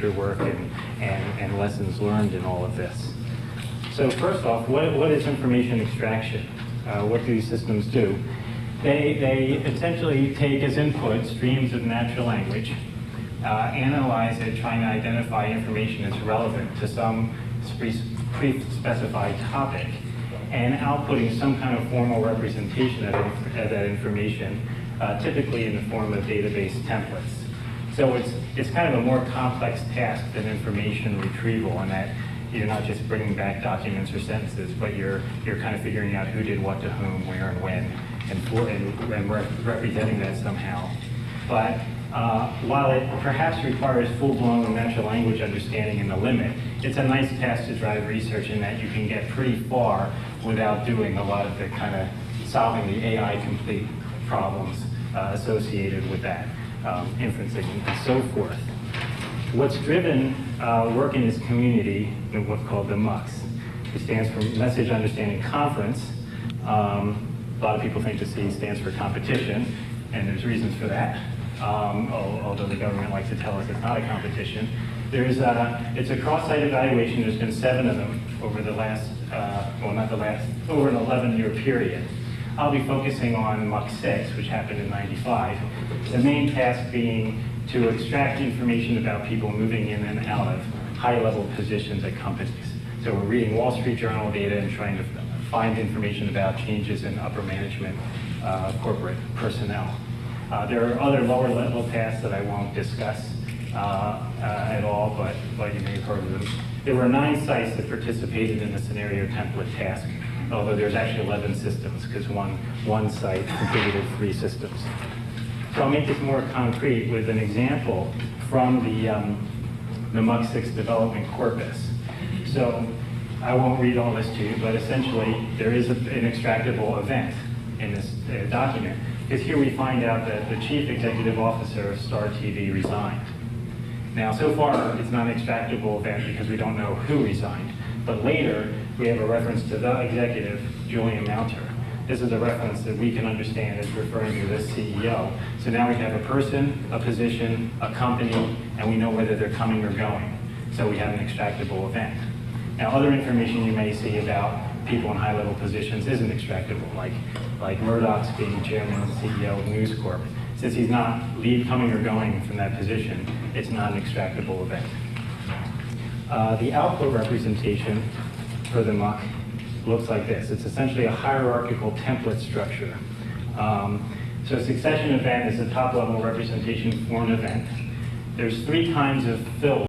future work and lessons learned in all of this. So first off, what is information extraction? What do these systems do? They essentially take as input streams of natural language, analyze it, trying to identify information that's relevant to some pre-specified topic, and outputting some kind of formal representation of that information, typically in the form of database templates. So it's kind of a more complex task than information retrieval, in that you're not just bringing back documents or sentences, but you're kind of figuring out who did what to whom, where, and when, and representing that somehow. But while it perhaps requires full-blown natural language understanding in the limit, it's a nice task to drive research in that you can get pretty far without doing a lot of the kind of solving the AI-complete problems associated with that, inferencing and so forth. What's driven work in this community in what's called the MUX. It stands for Message Understanding Conference. A lot of people think the C stands for competition, and there's reasons for that. Although the government likes to tell us it's not a competition. It's a cross-site evaluation. There's been 7 of them over the last, over an 11-year period. I'll be focusing on MUX 6, which happened in '95. The main task being to extract information about people moving in and out of high-level positions at companies. So we're reading Wall Street Journal data and trying to find information about changes in upper management corporate personnel. There are other lower-level tasks that I won't discuss at all, but you may have heard of them. There were 9 sites that participated in the scenario template task, although there's actually 11 systems, because one site contributed 3 systems. So I'll make this more concrete with an example from the MUX 6 development corpus. So I won't read all this to you, but essentially there is an extractable event in this document. Because here we find out that the chief executive officer of Star TV resigned. Now, so far, it's not an extractable event because we don't know who resigned. But later, we have a reference to the executive, Julian Mounter. This is a reference that we can understand as referring to this CEO. So now we have a person, a position, a company, and we know whether they're coming or going. So we have an extractable event. Now, other information you may see about people in high-level positions isn't extractable, like Murdoch's being chairman and CEO of News Corp. Since he's not coming or going from that position, it's not an extractable event. The output representation for the MUX looks like this. It's essentially a hierarchical template structure. So a succession event is a top-level representation for an event. There's 3 kinds of fill